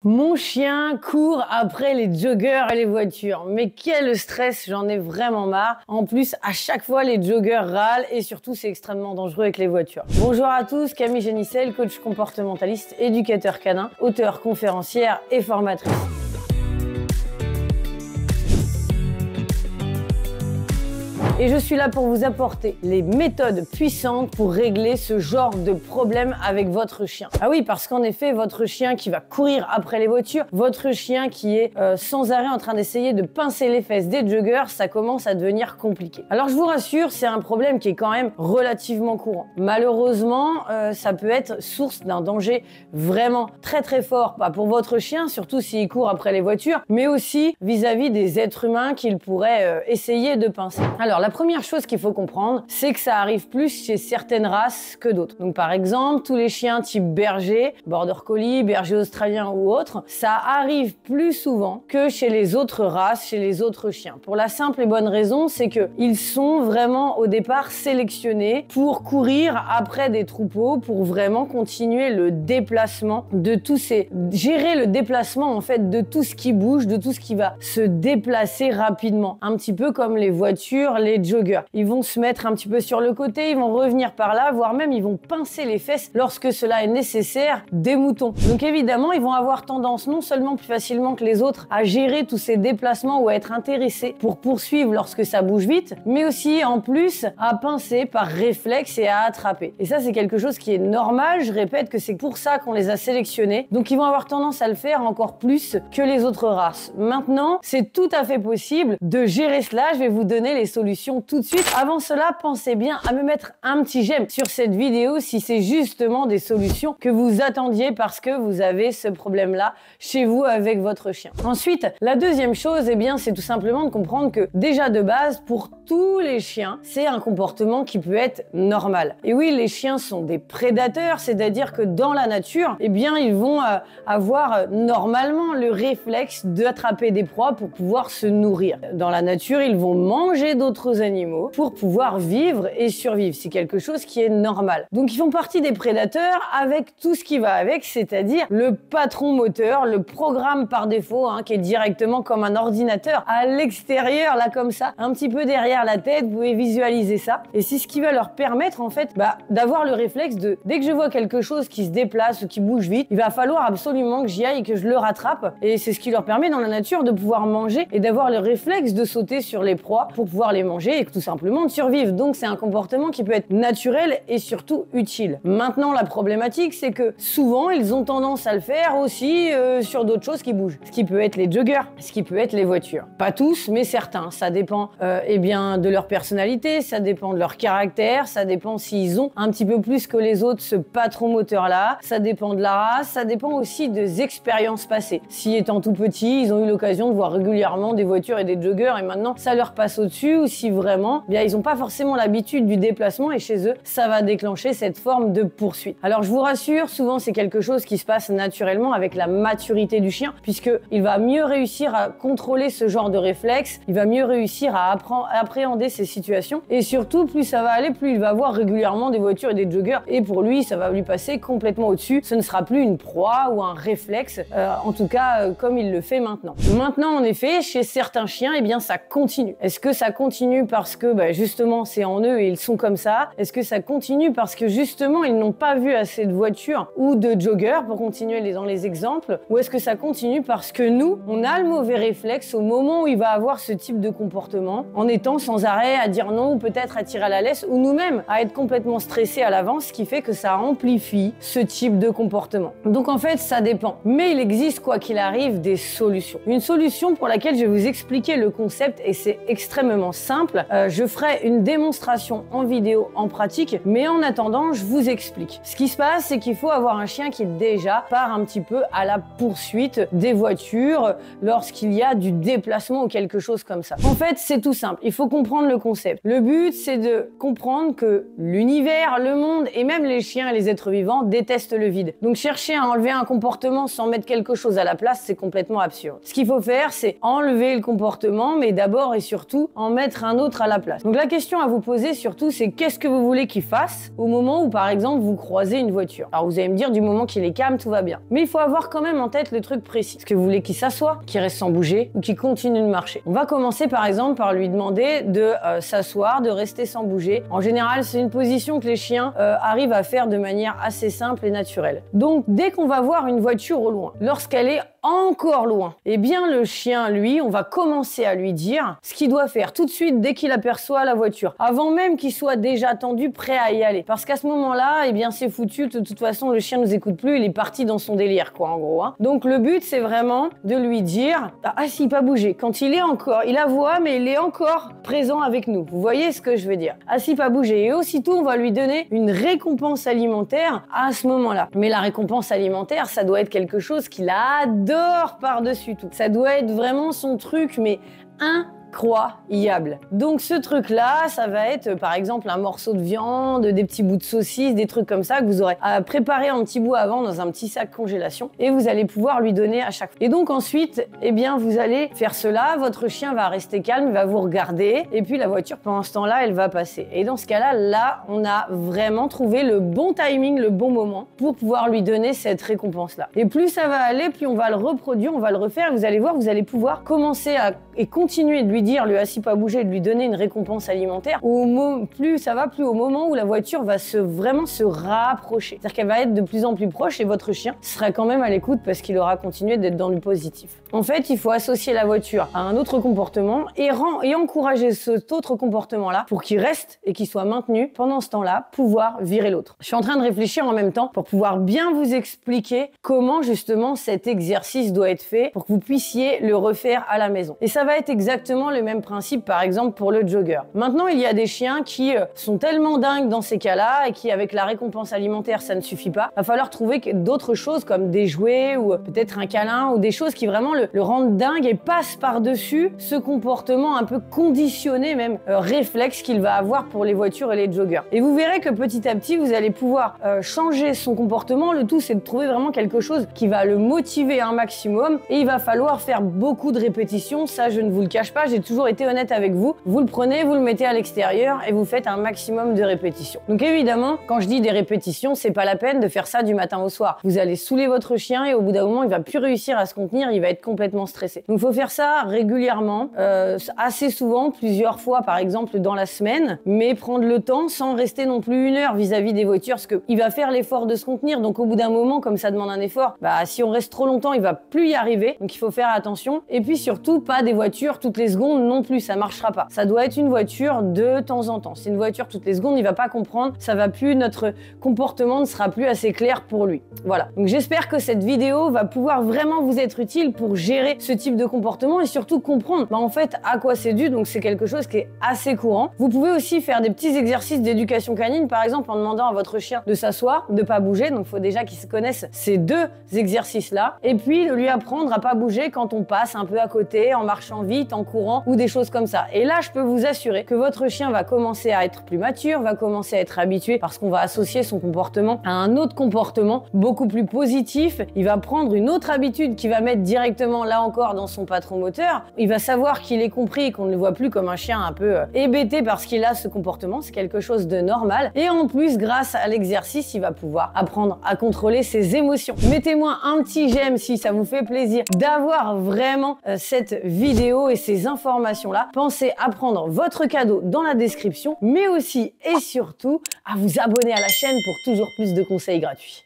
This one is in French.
Mon chien court après les joggers et les voitures. Mais quel stress, j'en ai vraiment marre. En plus, à chaque fois, les joggers râlent et surtout, c'est extrêmement dangereux avec les voitures. Bonjour à tous, Camille Génissel, coach comportementaliste, éducateur canin, auteur, conférencière et formatrice. Et je suis là pour vous apporter les méthodes puissantes pour régler ce genre de problème avec votre chien. Ah oui, parce qu'en effet, votre chien qui va courir après les voitures, votre chien qui est sans arrêt en train d'essayer de pincer les fesses des joggers, ça commence à devenir compliqué. Alors je vous rassure, c'est un problème qui est quand même relativement courant. Malheureusement, ça peut être source d'un danger vraiment très fort, pas pour votre chien, surtout s'il court après les voitures, mais aussi vis-à-vis des êtres humains qu'il pourrait essayer de pincer. Alors la première chose qu'il faut comprendre, c'est que ça arrive plus chez certaines races que d'autres. Donc par exemple, tous les chiens type berger, border collie, berger australien ou autre, ça arrive plus souvent que chez les autres races, chez les autres chiens. Pour la simple et bonne raison, c'est que ils sont vraiment au départ sélectionnés pour courir après des troupeaux, pour vraiment continuer le déplacement de tous ces... gérer le déplacement en fait de tout ce qui bouge, de tout ce qui va se déplacer rapidement. Un petit peu comme les voitures, les joggers. Ils vont se mettre un petit peu sur le côté, ils vont revenir par là, voire même ils vont pincer les fesses lorsque cela est nécessaire des moutons. Donc évidemment, ils vont avoir tendance non seulement plus facilement que les autres à gérer tous ces déplacements ou à être intéressés pour poursuivre lorsque ça bouge vite, mais aussi en plus à pincer par réflexe et à attraper. Et ça, c'est quelque chose qui est normal. Je répète que c'est pour ça qu'on les a sélectionnés. Donc ils vont avoir tendance à le faire encore plus que les autres races. Maintenant, c'est tout à fait possible de gérer cela. Je vais vous donner les solutions tout de suite. Avant cela, pensez bien à me mettre un petit j'aime sur cette vidéo si c'est justement des solutions que vous attendiez parce que vous avez ce problème-là chez vous avec votre chien. Ensuite, la deuxième chose, eh bien, c'est tout simplement de comprendre que déjà de base, pour tous les chiens, c'est un comportement qui peut être normal. Et oui, les chiens sont des prédateurs, c'est-à-dire que dans la nature, eh bien, ils vont avoir normalement le réflexe d'attraper des proies pour pouvoir se nourrir. Dans la nature, ils vont manger d'autres animaux pour pouvoir vivre et survivre. C'est quelque chose qui est normal. Donc, ils font partie des prédateurs avec tout ce qui va avec, c'est-à-dire le patron moteur, le programme par défaut, qui est directement comme un ordinateur à l'extérieur, là, comme ça, un petit peu derrière la tête. Vous pouvez visualiser ça. Et c'est ce qui va leur permettre, en fait, d'avoir le réflexe de, dès que je vois quelque chose qui se déplace ou qui bouge vite, il va falloir absolument que j'y aille et que je le rattrape. Et c'est ce qui leur permet dans la nature de pouvoir manger et d'avoir le réflexe de sauter sur les proies pour pouvoir les manger et tout simplement de survivre. Donc c'est un comportement qui peut être naturel et surtout utile. Maintenant, la problématique, c'est que souvent, ils ont tendance à le faire aussi sur d'autres choses qui bougent. Ce qui peut être les joggers, ce qui peut être les voitures. Pas tous, mais certains. Ça dépend eh bien, de leur personnalité, ça dépend de leur caractère, ça dépend s'ils ont un petit peu plus que les autres ce patron moteur-là, ça dépend de la race, ça dépend aussi des expériences passées. Si étant tout petit, ils ont eu l'occasion de voir régulièrement des voitures et des joggers et maintenant ça leur passe au-dessus, ou si vraiment, bien, ils n'ont pas forcément l'habitude du déplacement et chez eux, ça va déclencher cette forme de poursuite. Alors je vous rassure, souvent c'est quelque chose qui se passe naturellement avec la maturité du chien, puisqu'il va mieux réussir à contrôler ce genre de réflexe, il va mieux réussir à appréhender ces situations et surtout, plus ça va aller, plus il va voir régulièrement des voitures et des joggers et pour lui, ça va lui passer complètement au-dessus. Ce ne sera plus une proie ou un réflexe, en tout cas comme il le fait maintenant. Maintenant, en effet, chez certains chiens, eh bien ça continue. Est-ce que ça continue parce que justement c'est en eux et ils sont comme ça? Est-ce que ça continue parce que justement ils n'ont pas vu assez de voitures ou de joggers pour continuer dans les exemples? Ou est-ce que ça continue parce que nous, on a le mauvais réflexe au moment où il va avoir ce type de comportement en étant sans arrêt à dire non ou peut-être à tirer à la laisse ou nous-mêmes à être complètement stressés à l'avance, ce qui fait que ça amplifie ce type de comportement. Donc en fait, ça dépend. Mais il existe quoi qu'il arrive des solutions. Une solution pour laquelle je vais vous expliquer le concept et c'est extrêmement simple. Je ferai une démonstration en vidéo en pratique, mais en attendant, je vous explique. Ce qui se passe, c'est qu'il faut avoir un chien qui déjà part un petit peu à la poursuite des voitures lorsqu'il y a du déplacement ou quelque chose comme ça. En fait, c'est tout simple. Il faut comprendre le concept. Le but, c'est de comprendre que l'univers, le monde et même les chiens et les êtres vivants détestent le vide. Donc chercher à enlever un comportement sans mettre quelque chose à la place, c'est complètement absurde. Ce qu'il faut faire, c'est enlever le comportement, mais d'abord et surtout en mettre un un autre à la place. Donc la question à vous poser surtout, c'est qu'est-ce que vous voulez qu'il fasse au moment où, par exemple, vous croisez une voiture. Alors vous allez me dire, du moment qu'il est calme, tout va bien. Mais il faut avoir quand même en tête le truc précis. Est-ce que vous voulez qu'il s'assoie, qu'il reste sans bouger ou qu'il continue de marcher? On va commencer par exemple par lui demander de s'asseoir, de rester sans bouger. En général, c'est une position que les chiens arrivent à faire de manière assez simple et naturelle. Donc dès qu'on va voir une voiture au loin, lorsqu'elle est encore loin, eh bien le chien, lui, on va commencer à lui dire ce qu'il doit faire tout de suite dès qu'il aperçoit la voiture, avant même qu'il soit déjà tendu, prêt à y aller. Parce qu'à ce moment-là, eh bien c'est foutu, de toute façon le chien nous écoute plus, il est parti dans son délire quoi en gros. Hein. Donc le but c'est vraiment de lui dire assis, pas bouger. Quand il est encore, il aboie mais il est encore présent avec nous. Vous voyez ce que je veux dire? Assis, pas bouger. Et aussitôt on va lui donner une récompense alimentaire à ce moment-là. Mais la récompense alimentaire, ça doit être quelque chose qu'il adore par-dessus tout. Ça doit être vraiment son truc, mais incroyable. Donc ce truc-là, ça va être par exemple un morceau de viande, des petits bouts de saucisse, des trucs comme ça que vous aurez préparé en petits bouts avant dans un petit sac congélation et vous allez pouvoir lui donner à chaque fois. Et donc ensuite, eh bien vous allez faire cela, votre chien va rester calme, il va vous regarder et puis la voiture pendant ce temps-là, elle va passer. Et dans ce cas-là, là, on a vraiment trouvé le bon timing, le bon moment pour pouvoir lui donner cette récompense-là. Et plus ça va aller, plus on va le reproduire, on va le refaire, vous allez voir, vous allez pouvoir commencer à et continuer de lui dire, lui assis pas bouger, de lui donner une récompense alimentaire, plus ça va, plus au moment où la voiture va vraiment se rapprocher. C'est-à-dire qu'elle va être de plus en plus proche et votre chien sera quand même à l'écoute parce qu'il aura continué d'être dans le positif. En fait, il faut associer la voiture à un autre comportement et encourager cet autre comportement-là pour qu'il reste et qu'il soit maintenu. Pendant ce temps-là, pouvoir virer l'autre. Je suis en train de réfléchir en même temps pour pouvoir bien vous expliquer comment justement cet exercice doit être fait pour que vous puissiez le refaire à la maison. Et ça va être exactement le même principe, par exemple, pour le jogger. Maintenant, il y a des chiens qui sont tellement dingues dans ces cas-là et qui, avec la récompense alimentaire, ça ne suffit pas. Il va falloir trouver d'autres choses comme des jouets ou peut-être un câlin ou des choses qui vraiment le rendent dingue et passent par-dessus ce comportement un peu conditionné, même réflexe qu'il va avoir pour les voitures et les joggers. Et vous verrez que petit à petit, vous allez pouvoir changer son comportement. Le tout, c'est de trouver vraiment quelque chose qui va le motiver un maximum et il va falloir faire beaucoup de répétitions. Ça, je ne vous le cache pas, j'ai toujours été honnête avec vous. Vous le prenez, vous le mettez à l'extérieur et vous faites un maximum de répétitions. Donc évidemment, quand je dis des répétitions, c'est pas la peine de faire ça du matin au soir. Vous allez saouler votre chien et au bout d'un moment, il va plus réussir à se contenir, il va être complètement stressé. Donc il faut faire ça régulièrement, assez souvent, plusieurs fois par exemple dans la semaine, mais prendre le temps sans rester non plus 1 heure vis-à-vis des voitures parce qu'il va faire l'effort de se contenir. Donc au bout d'un moment, comme ça demande un effort, si on reste trop longtemps, il va plus y arriver. Donc il faut faire attention. Et puis surtout, pas des voitures toutes les secondes non plus, ça marchera pas. Ça doit être une voiture de temps en temps. C'est une voiture toutes les secondes, il va pas comprendre, ça va plus, notre comportement ne sera plus assez clair pour lui. Voilà. Donc j'espère que cette vidéo va pouvoir vraiment vous être utile pour gérer ce type de comportement et surtout comprendre en fait à quoi c'est dû. Donc c'est quelque chose qui est assez courant. Vous pouvez aussi faire des petits exercices d'éducation canine, par exemple en demandant à votre chien de s'asseoir, de pas bouger. Donc il faut déjà qu'il se connaisse ces 2 exercices-là et puis de lui apprendre à pas bouger quand on passe un peu à côté, en marchant vite, en courant ou des choses comme ça. Et là, je peux vous assurer que votre chien va commencer à être plus mature, va commencer à être habitué parce qu'on va associer son comportement à un autre comportement beaucoup plus positif. Il va prendre une autre habitude qui va mettre directement là encore dans son patron moteur. Il va savoir qu'il est compris et qu'on ne le voit plus comme un chien un peu hébété parce qu'il a ce comportement. C'est quelque chose de normal. Et en plus, grâce à l'exercice, il va pouvoir apprendre à contrôler ses émotions. Mettez-moi un petit j'aime si ça vous fait plaisir d'avoir vraiment cette vidéo et ces informations-là. Pensez à prendre votre cadeau dans la description, mais aussi et surtout à vous abonner à la chaîne pour toujours plus de conseils gratuits.